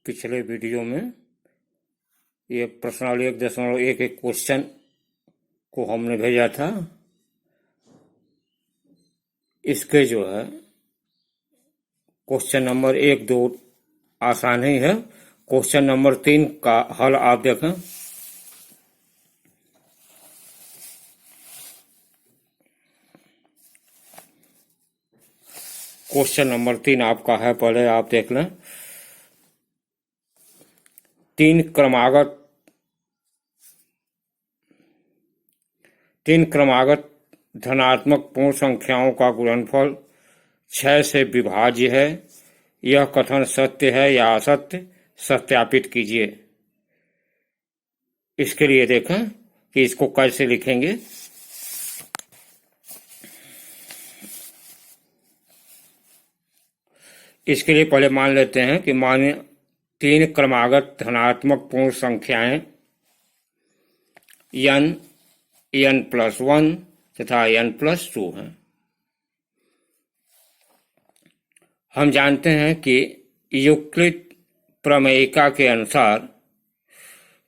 पिछले वीडियो में ये प्रश्नावली 1.1 एक क्वेश्चन को हमने भेजा था। इसके जो है क्वेश्चन नंबर 1, 2 आसान ही है। क्वेश्चन नंबर 3 का हल आप देखें। क्वेश्चन नंबर 3 आपका है, पहले आप देख लें। तीन क्रमागत धनात्मक पूर्ण संख्याओं का गुणनफल 6 से विभाज्य है। यह कथन सत्य है या असत्य, सत्यापित कीजिए। इसके लिए देखें कि इसको कैसे लिखेंगे। इसके लिए पहले मान लेते हैं कि मानिए 3 क्रमागत धनात्मक पूर्ण संख्याएं n+1 तथा n+2 हैं। हम जानते हैं कि यूक्लिड प्रमेयिका के अनुसार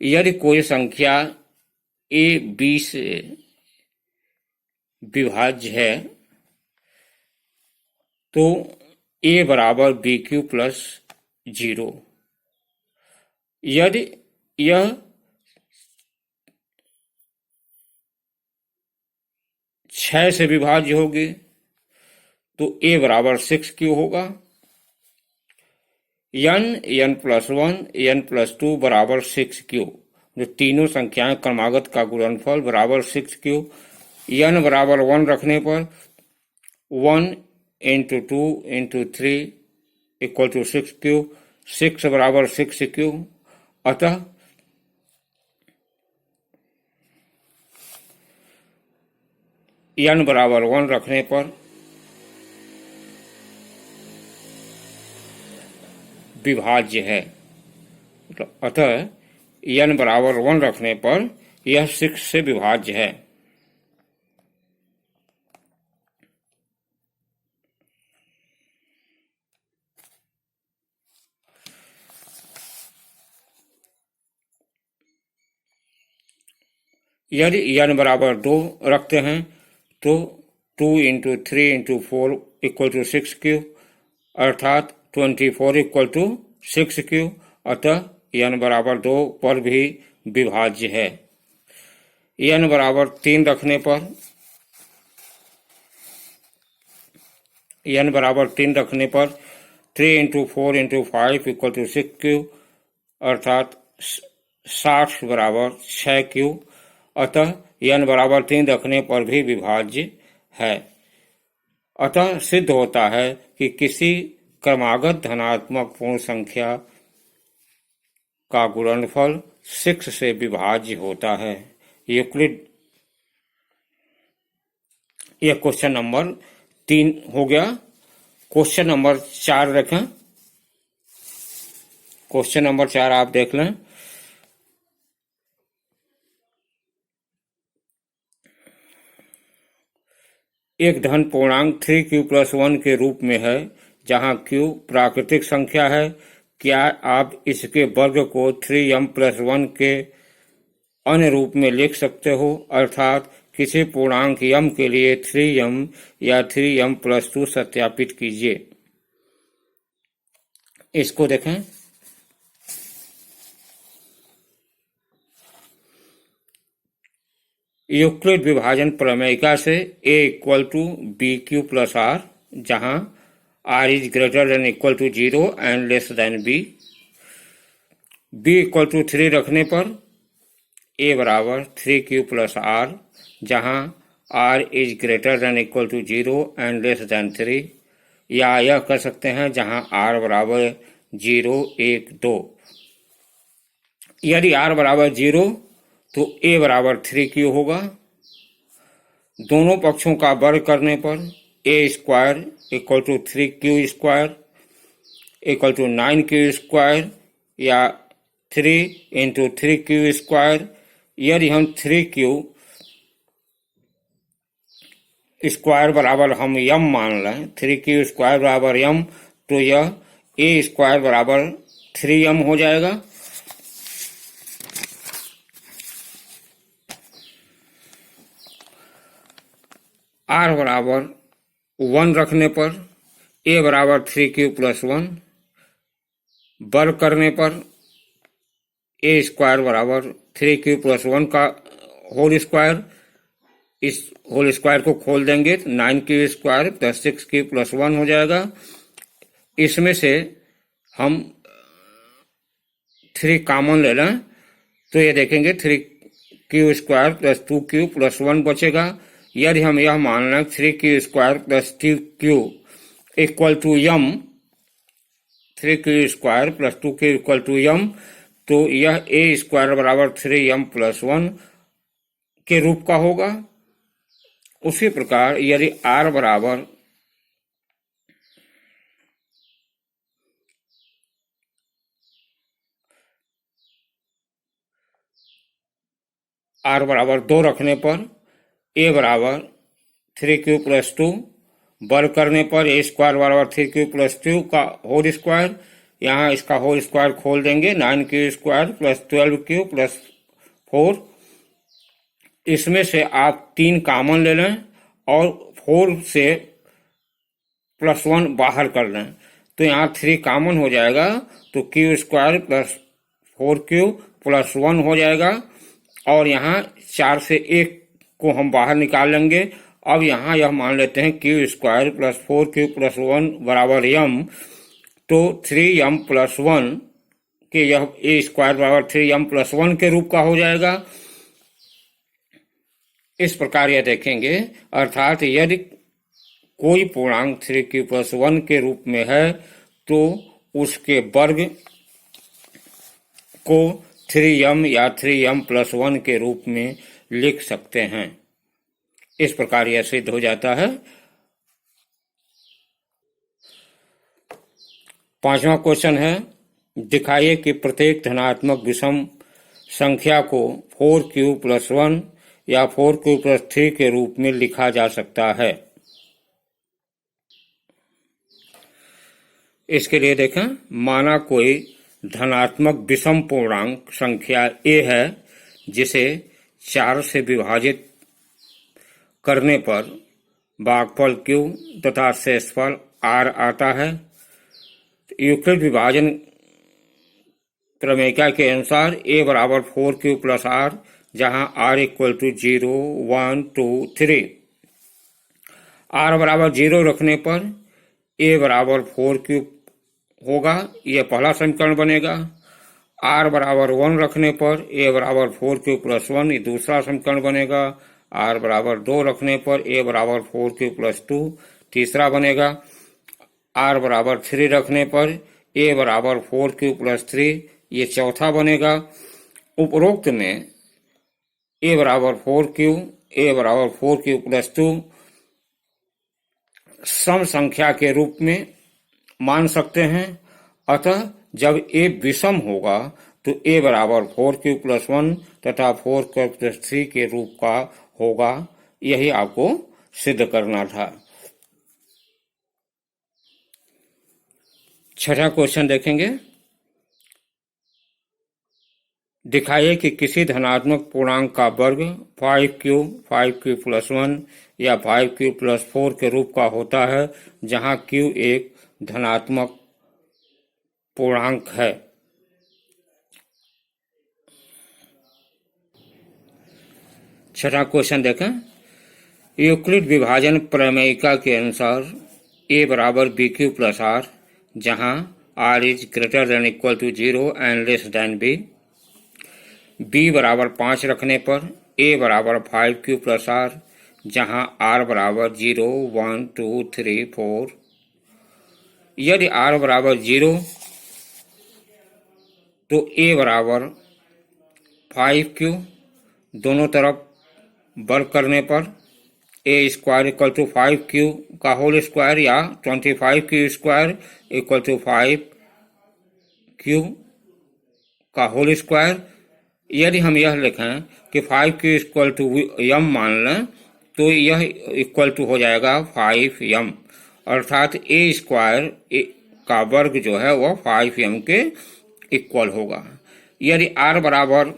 यदि कोई संख्या a b से विभाज्य है तो a बराबर bq प्लस 0। यदि यह 6 से विभाज्य होगी तो a बराबर 6q होगा। n+1 n+2 बराबर 6q, जो तीनों संख्याएं क्रमागत का गुणनफल बराबर 6q। n बराबर 1 रखने पर 1 × 2 × 3 = 6q, 6 बराबर 6q। अतः n बराबर 1 रखने पर विभाज्य है। अतः n बराबर 1 रखने पर यह 6 से विभाज्य है। यदि n बराबर 2 रखते हैं तो 2 × 3 × 4 = 6q, अर्थात 24 = 6q। अतः n बराबर 2 पर भी विभाज्य है। n बराबर 3 रखने पर 3 × 4 × 5 = 6q, अर्थात 60 बराबर 6q। अतः n बराबर 3 रखने पर भी विभाज्य है। अतः सिद्ध होता है कि किसी क्रमागत धनात्मक पूर्ण संख्या का गुणनफल 6 से विभाज्य होता है। यूक्लिड, यह क्वेश्चन नंबर 3 हो गया। क्वेश्चन नंबर 4 रखें। क्वेश्चन नंबर 4 आप देख लें। एक धन पूर्णांक 3q + 1 के रूप में है, जहां q प्राकृतिक संख्या है। क्या आप इसके वर्ग को 3m + 1 के अन्य रूप में लिख सकते हो, अर्थात किसी पूर्णांक m के लिए 3m या 3m+2 सत्यापित कीजिए। इसको देखें। यूक्लिड विभाजन प्रमेयिका से a = bq + r, जहां r is greater than equal to 0 and less than b। b = 3 रखने पर a बराबर 3q + r, जहां r is greater than equal to 0 and less than 3। या यह कर सकते हैं जहां r बराबर 0, 1, 2। यदि r बराबर 0 तो a बराबर 3q होगा। दोनों पक्षों का वर्ग करने पर a² = 3q² = 9q², या 3 × 3q²। यदि हम 3q² बराबर हम m मान लें, 3q² बराबर m, तो यह a² बराबर 3m हो जाएगा। r बराबर 1 रखने पर a बराबर 3q + 1, वर्ग करने पर a स्क्वायर बराबर 3q + 1 का होल स्क्वायर, इस होल स्क्वायर को खोल देंगे तो 9q स्क्वायर + 6q + 1 हो जाएगा। इसमें से हम 3 कॉमन ले लें तो ये देखेंगे 3q स्क्वायर + 2q + 1 बचेगा। यदि हम यह मान लें 3q square + 2q = m, 3q square + 2q = m, तो यह a स्क्वायर बराबर 3m + 1 के रूप का होगा। उसी प्रकार यदि r बराबर r बराबर 2 रखने पर a बराबर 3q + 2, वर्ग करने पर a स्क्वायर बराबर 3q + 2 का होल स्क्वायर, यहाँ इसका होल स्क्वायर खोल देंगे 9q स्क्वायर + 12q + 4। इसमें से आप 3 कॉमन ले लें और 4 से +1 बाहर कर लें तो यहाँ 3 कॉमन हो जाएगा, तो q स्क्वायर + 4q + 1 हो जाएगा। और यहाँ 4 से 1 को हम बाहर निकाल लेंगे। अब यहाँ यह मान लेते हैं q स्क्वायर + 4q + 1 बराबर m, तो 3m + 1 के यह a स्क्वायर बराबर 3m + 1 के रूप का हो जाएगा। इस प्रकार यह देखेंगे, अर्थात यदि कोई पूर्णांक 3q + 1 के रूप में है तो उसके वर्ग को 3m या 3m + 1 के रूप में लिख सकते हैं। इस प्रकार यह सिद्ध हो जाता है। 5वां क्वेश्चन है, दिखाइए कि प्रत्येक धनात्मक विषम संख्या को 4q + 1 या 4q + 3 के रूप में लिखा जा सकता है। इसके लिए देखें, माना कोई धनात्मक विषम पूर्णांक संख्या a है जिसे 4 से विभाजित करने पर भागफल q तथा शेषफल r आता है। यूक्लिड विभाजन प्रमेय के अनुसार a बराबर 4q + r, जहां r = 0, 1, 2, 3। r बराबर 0 रखने पर a बराबर 4q होगा, यह पहला समीकरण बनेगा। r बराबर 1 रखने पर a बराबर 4q + 1 ये दूसरा समीकरण बनेगा। r बराबर 2 रखने पर a बराबर 4q + 2 तीसरा बनेगा। r बराबर 3 रखने पर a बराबर 4q + 3 ये चौथा बनेगा। उपरोक्त में a बराबर 4q, a बराबर 4q + 2 सम संख्या के रूप में मान सकते हैं। अतः जब a विषम होगा तो a बराबर 4q + 1 तथा 4q + 3 के रूप का होगा। यही आपको सिद्ध करना था। 6वां क्वेश्चन देखेंगे, दिखाइए कि किसी धनात्मक पूर्णांक का वर्ग 5q, 5q + 1 या 5q + 4 के रूप का होता है, जहां q एक धनात्मक पूर्णांक है। छठा क्वेश्चन देखें, यूक्लिड विभाजन प्रमेयिका के अनुसार a बराबर bq + r, जहां r is greater than equal to 0 and less than b। b बराबर 5 रखने पर a बराबर 5q + r, जहां r बराबर 0, 1, 2, 3, 4। यदि r बराबर 0 तो a बराबर 5q, दोनों तरफ वर्ग करने पर a स्क्वायर = 5q का होल स्क्वायर या 25q स्क्वायर = 5q का होल स्क्वायर। यदि हम यह लिखें कि 5q = m मान लें तो यह इक्वल टू हो जाएगा 5m, अर्थात a स्क्वायर का वर्ग जो है वह 5m के इक्वल होगा। यदि r बराबर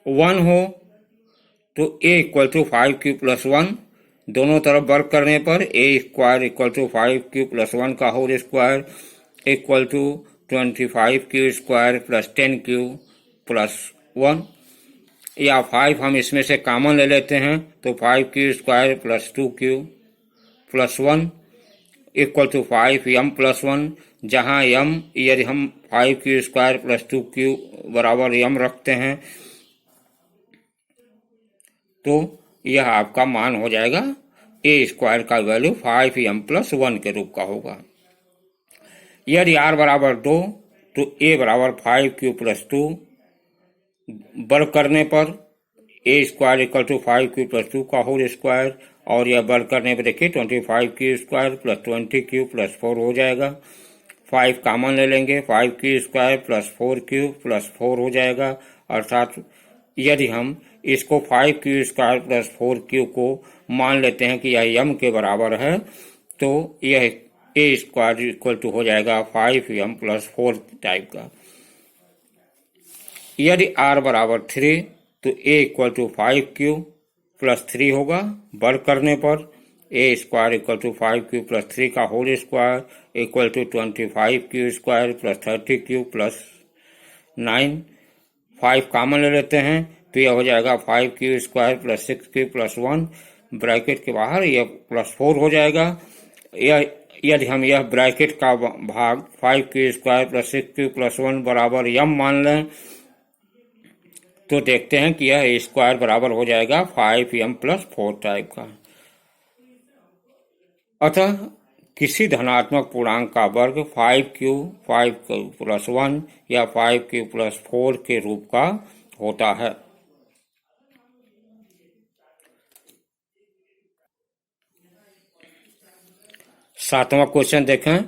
1 हो तो a equal to 5q plus 1, दोनों तरफ वर्क करने पर a square equal to 5q plus 1 का whole square equal to 25q square plus 10q plus 1, या 5 हम इसमें से कॉमन ले लेते हैं तो 5q square plus 2q plus 1 equal to 5m plus 1, जहाँ m यदि हम 5q स्क्वायर प्लस 2q बराबर m रखते हैं तो यह आपका मान हो जाएगा a स्क्वायर का वैल्यू 5m प्लस 1 के रूप का होगा। यदि r बराबर 2 तो a बराबर 5q प्लस 2 वर्ग करने पर a square equal to 5q plus 2 का होल स्क्वायर, और यह वर्ग करने पर देखिए 25q square plus 20q plus 4 हो जाएगा। 5 कॉमन ले लेंगे, 5q square plus 4q plus 4 हो जाएगा। अर्थात यदि हम इसको 5q स्क्वायर प्लस 4q को मान लेते हैं कि यह m के बराबर है तो यह a स्क्वायर इक्वल टू हो जाएगा 5m प्लस 4 टाइप का। यदि r बराबर 3 तो a equal to 5q plus 3 होगा। वर्ग करने पर a square equal to 5q plus 3 का whole square equal to 25q square plus 30q plus 9। 5 common ले लेते हैं तो यह हो जाएगा 5q square plus 6q plus 1, bracket के बाहर यह प्लस 4 हो जाएगा। यदि हम यह ब्रैकेट का भाग 5q square plus 6q plus 1 बराबर m मान लें तो देखते हैं कि यह स्क्वायर बराबर हो जाएगा 5m प्लस 4 टाइप का। अतः किसी धनात्मक पूर्णांक का वर्ग 5q प्लस 1 या 5q प्लस 4 के रूप का होता है। सातवां क्वेश्चन देखें।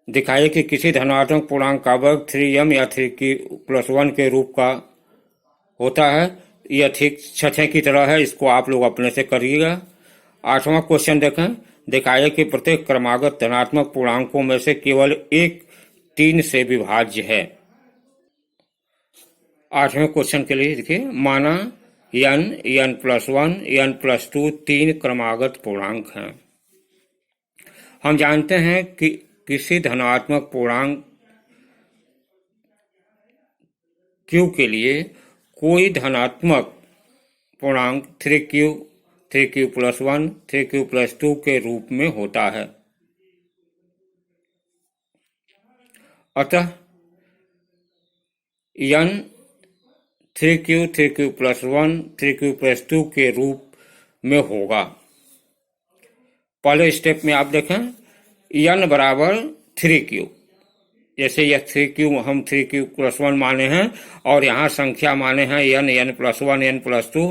दिखाइए कि किसी धनात्मक पूर्णांक का वर्ग 3m या 3q प्लस 1 के रूप का होता है। यह ठीक 6 की तरह है, इसको आप लोग अपने से करिएगा। 8वां क्वेश्चन देखें। दिखाइए कि प्रत्येक क्रमागत धनात्मक पूर्णांकों में से केवल एक 3 से विभाज्य है। 8वें क्वेश्चन के लिए देखिए, माना n प्लस 1 n प्लस 2 3 क्रमागत पूर्णांक हैं। हम जानते हैं कि किसी धनात्मक पूर्णांक q के लिए कोई धनात्मक पूर्णांक 3q प्लस 1 3q प्लस 2 के रूप में होता है। अतः n 3q plus 1 3q plus 2 के रूप में होगा। पहले स्टेप में आप देखें n बराबर 3q, जैसे यह 3q हम 3q प्लस 1 माने हैं और यहाँ संख्या माने हैं n प्लस 1 n प्लस 2,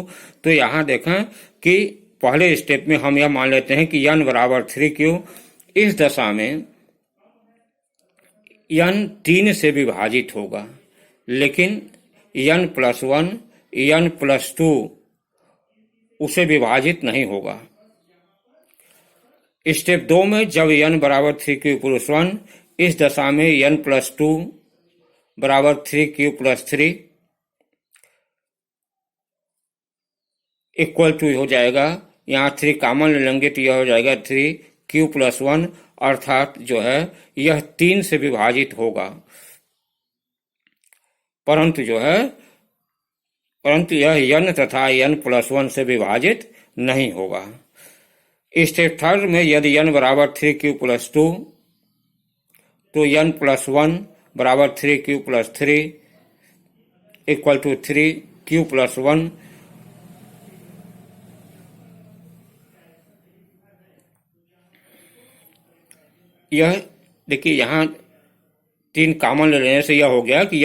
तो यहाँ देखें कि पहले स्टेप में हम यह मान लेते हैं कि n बराबर 3q। इस दशा में n 3 से विभाजित होगा, लेकिन n प्लस 1 n प्लस 2 उसे विभाजित नहीं होगा। स्टेप 2 में जब n बराबर 3q प्लस 1, इस दशा में n प्लस 2 बराबर 3q प्लस 3 इक्वल टू हो जाएगा, यहाँ 3 कॉमन ले लेंगे तो यह हो जाएगा 3q प्लस 1, अर्थात जो है यह 3 से विभाजित होगा। परंतु यह n तथा n प्लस 1 से विभाजित नहीं होगा। स्टेप 3 में यदि n बराबर 3q प्लस 2 तो n प्लस 1 बराबर 3q plus 3 equal to 3q plus 1। यह देखिए यहाँ 3 कॉमन ले लेने से यह हो गया कि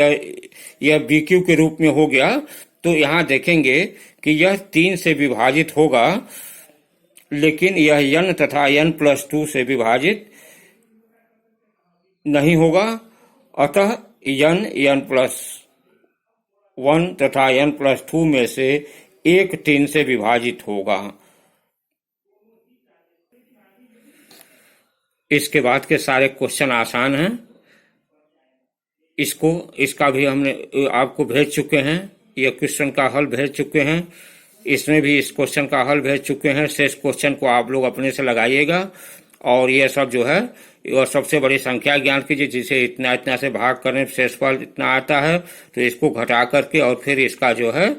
यह BQ के रूप में हो गया। तो यहाँ देखेंगे कि यह 3 से विभाजित होगा, लेकिन यह n तथा n प्लस 2 से विभाजित नहीं होगा। अतः n प्लस 1 तथा n प्लस 2 में से एक 3 से विभाजित होगा। इसके बाद के सारे क्वेश्चन आसान हैं। इसका भी हमने आपको भेज चुके हैं, ये क्वेश्चन का हल भेज चुके हैं, इसमें भी इस क्वेश्चन का हल भेज चुके हैं। शेष क्वेश्चन को आप लोग अपने से लगाइएगा और ये सब जो है और सबसे बड़ी संख्या ज्ञान कीजिए, जिसे इतना इतना से भाग करने शेषफल इतना आता है, तो इसको घटा करके और फिर इसका जो है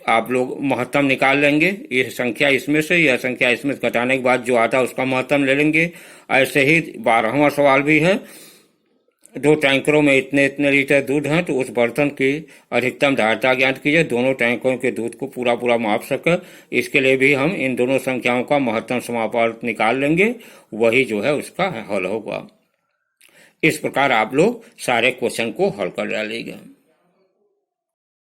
आप लोग महत्तम निकाल लेंगे। ये संख्या इसमें से, यह संख्या इसमें घटाने के बाद जो आता है उसका महत्तम ले लेंगे। ऐसे ही 12वां सवाल भी है, 2 टैंकरों में इतने इतने लीटर दूध है, तो उस बर्तन की अधिकतम धारिता ज्ञात कीजिए, दोनों टैंकों के दूध को पूरा पूरा माप सके। इसके लिए भी हम इन दोनों संख्याओं का महत्तम समानुपात निकाल लेंगे, वही जो है उसका हल होगा। इस प्रकार आप लोग सारे क्वेश्चन को हल कर डालिएगा।